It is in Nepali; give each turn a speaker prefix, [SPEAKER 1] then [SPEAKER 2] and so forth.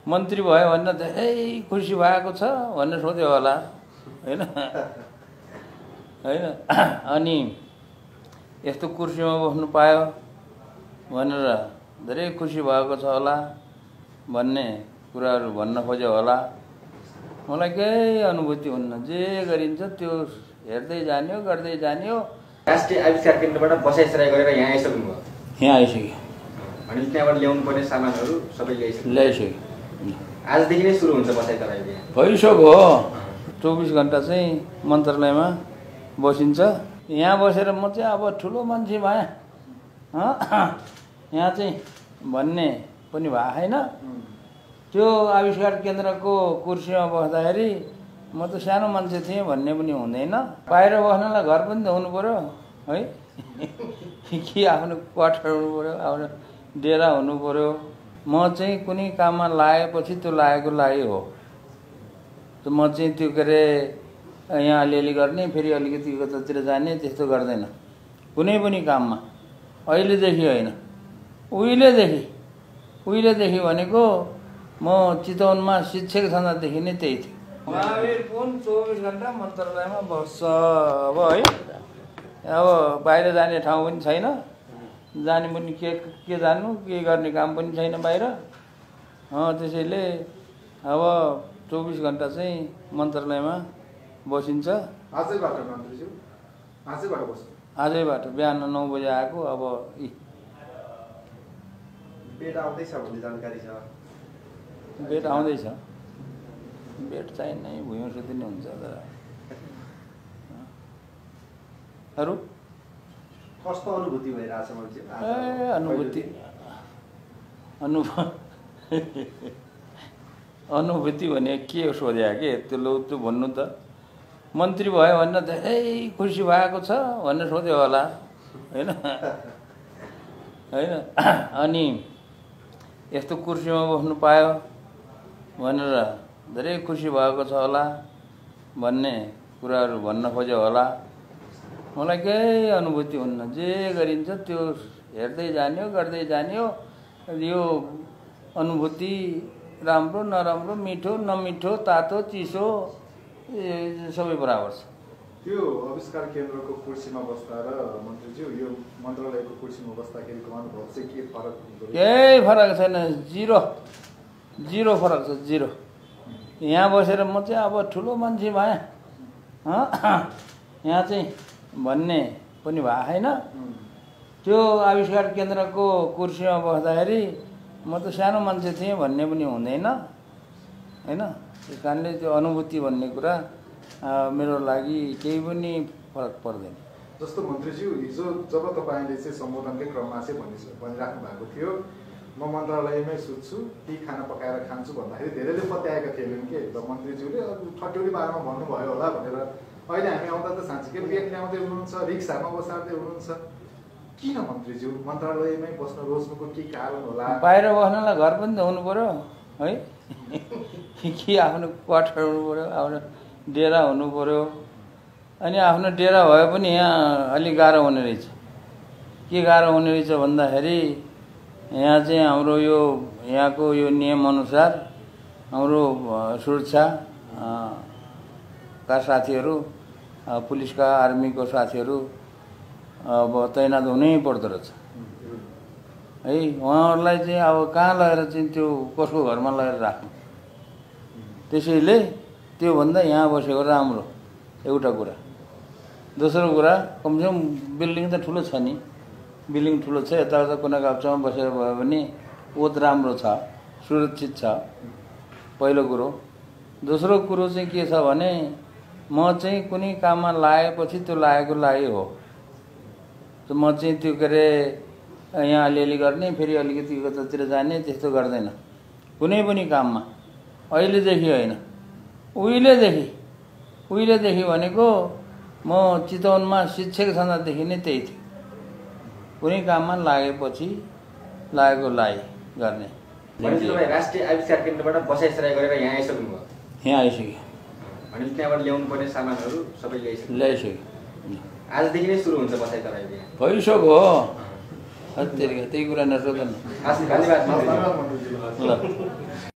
[SPEAKER 1] मन्त्री भयो भन्न धेरै खुसी भएको छ भनेर सोध्यो होला हैन हैन अनि यस्तो कुर्सीमा बस्नु पायो भनेर धेरै खुसी भएको छ होला भन्ने कुराहरू भन्न खोज्यो होला। मलाई केही अनुभूति हुन्न, जे गरिन्छ त्यो हेर्दै जाने हो, गर्दै जाने हो।
[SPEAKER 2] राष्ट्रिय आविष्कार केन्द्रबाट बसाइसराई गरेर यहाँ आइसक्नुभयो।
[SPEAKER 1] यहाँ आइसक्यो
[SPEAKER 2] भनेपछि त्यहाँबाट ल्याउनु पर्ने सामानहरू सबै
[SPEAKER 1] ल्याइसक्यो।
[SPEAKER 2] आजदेखि नै सुरु हुन्छ बसाइसराई।
[SPEAKER 1] भइसक्यो। 24 घण्टा चाहिँ मन्त्रालयमा बसिन्छ। यहाँ बसेर म चाहिँ अब ठुलो मान्छे भएँ यहाँ चाहिँ भन्ने पनि भएको छैन। त्यो आविष्कार केन्द्रको कुर्सीमा बस्दाखेरि म त सानो मान्छे थिएँ भन्ने पनि हुँदैन। बाहिर बस्नलाई घर पनि त हुनु पर्यो है कि आफ्नो क्वार्टर हुनु पर्यो, आफ्नो डेरा हुनु पर्यो। म चाहिँ कुनै काममा लागेपछि त्यो लागेको लागि हो। त म चाहिँ त्यो के अरे यहाँ अलिअलि गर्ने फेरि अलिकति कतातिर जाने त्यस्तो गर्दैन कुनै पनि काममा। अहिलेदेखि होइन, उहिलेदेखि भनेको म चितवनमा शिक्षक छँदादेखि नै त्यही थियो। महावीर पुन 24 घण्टा मन्त्रालयमा बस्छ। अब है अब बाहिर जाने ठाउँ पनि छैन, जाने पनि के जानु, के गर्ने काम पनि छैन बाहिर। त्यसैले अब 24 घण्टा चाहिँ मन्त्रालयमा बसिन्छ।
[SPEAKER 3] आजैबाट मन्त्रीज्यू, आजैबाट बस्नु?
[SPEAKER 1] आजैबाट बिहान 9 बजे आएको। अब
[SPEAKER 3] बेड आउँदैछ भन्ने जानकारी छ।
[SPEAKER 1] बेड आउँदैछ, बेड चाहिँ नै भुइँ सुत्ने हुन्छ। अरू
[SPEAKER 3] कस्तो अनुभूति भइरहेछ मान्छे?
[SPEAKER 1] अनुभूति भने के सोध्या के त्यो भन्नु त। मन्त्री भयो भन्न धेरै खुसी भएको छ भनेर सोध्यो होला हैन हैन अनि यस्तो कुर्सीमा बस्नु पायो भनेर धेरै खुसी भएको छ होला भन्ने कुराहरू भन्न खोज्यो होला। मलाई केही अनुभूति हुन्न, जे गरिन्छ त्यो हेर्दै जाने हो, गर्दै जाने हो। यो अनुभूति राम्रो नराम्रो, मिठो नमिठो, तातो चिसो सबै बराबर छ।
[SPEAKER 3] त्यो आविष्कार केन्द्रको कुर्सीमा बस्दा र मन्त्रीज्यू यो मन्त्रालयको कुर्सीमा बस्दाखेरिको अनुभव चाहिँ के फरक हुन्छ?
[SPEAKER 1] केही फरक छैन, जिरो फरक छ, जिरो। यहाँ बसेर म चाहिँ अब ठुलो मान्छे भएँ यहाँ चाहिँ भन्ने पनि भएको छैन। त्यो आविष्कार केन्द्रको कुर्सीमा बस्दाखेरि म त सानो मान्छे थिएँ भन्ने पनि हुँदैन हैन। त्यस कारणले त्यो अनुभूति भन्ने कुरा मेरो लागि केही पनि फरक पर्दैन।
[SPEAKER 3] जस्तो मन्त्रीज्यू हिजो जब तपाईँले चाहिँ सम्बोधनकै क्रममा चाहिँ भनिराख्नु भएको थियो म मन्त्रालयमै सुत्छु, ती खाना पकाएर खान्छु भन्दाखेरि धेरैले पत्याएका थिएनन् के ल मन्त्रीज्यूले ठट्यौली बारेमा भन्नुभयो होला भनेर। अहिले हामी आउँदा त साँच्चीकै ब्याग ल्याउँदै हुनुहुन्छ, रिक्सामा बसार्दै हुनुहुन्छ। किन मन्त्रीज्यू मन्त्रालयमै बस्न रोज्नुको के कारण होला?
[SPEAKER 1] बाहिर बस्नलाई घर पनि त हुनु पर्यो है कि आफ्नो क्वार्टर हुनु पर्यो, आफ्नो डेरा हुनु पर्यो। अनि आफ्नो डेरा भए पनि यहाँ अलिक गाह्रो हुने रहेछ। के गाह्रो हुने रहेछ भन्दाखेरि यहाँ चाहिँ हाम्रो यो यहाँको यो नियमअनुसार हाम्रो सुरक्षा का साथीहरू, पुलिसका आर्मीको साथीहरू अब तैनात हुनै पर्दो रहेछ है। उहाँहरूलाई चाहिँ अब कहाँ लगेर चाहिँ त्यो कसको घरमा लगेर राख्नु। त्यसैले त्योभन्दा यहाँ बसेको राम्रो एउटा कुरा। दोस्रो कुरा कमसेकम बिल्डिङ त ठुलो छ नि, बिल्डिङ ठुलो छ, यताउता कुना काप्चामा बसेर भयो भने ओत राम्रो छ, सुरक्षित छ पहिलो कुरो। दोस्रो कुरो चाहिँ के छ भने म चाहिँ कुनै काममा लागेपछि त्यो लागेको लागि हो। त म चाहिँ त्यो के अरे यहाँ अलिअलि गर्ने फेरि अलिकति कतातिर जाने त्यस्तो गर्दैन कुनै पनि काममा। अहिलेदेखि होइन, उहिलेदेखि भनेको म चितवनमा शिक्षक छँदादेखि नै त्यही थियो। कुनै काममा लागेपछि लागेको लागि गर्ने।
[SPEAKER 2] राष्ट्रिय आविष्कार केन्द्रबाट बसाइसराई गरेर यहाँ आइसक्नुभयो।
[SPEAKER 1] यहाँ आइसक्यो।
[SPEAKER 2] भनेपछि त्यहाँबाट ल्याउनु पर्ने सामानहरू सबै
[SPEAKER 1] ल्याइसक्यो।
[SPEAKER 2] आजदेखि नै सुरु हुन्छ बसाइसराई।
[SPEAKER 1] भइसक्यो। त्यही कुरा नसोध्नु।
[SPEAKER 2] धन्यवाद।
[SPEAKER 1] ल।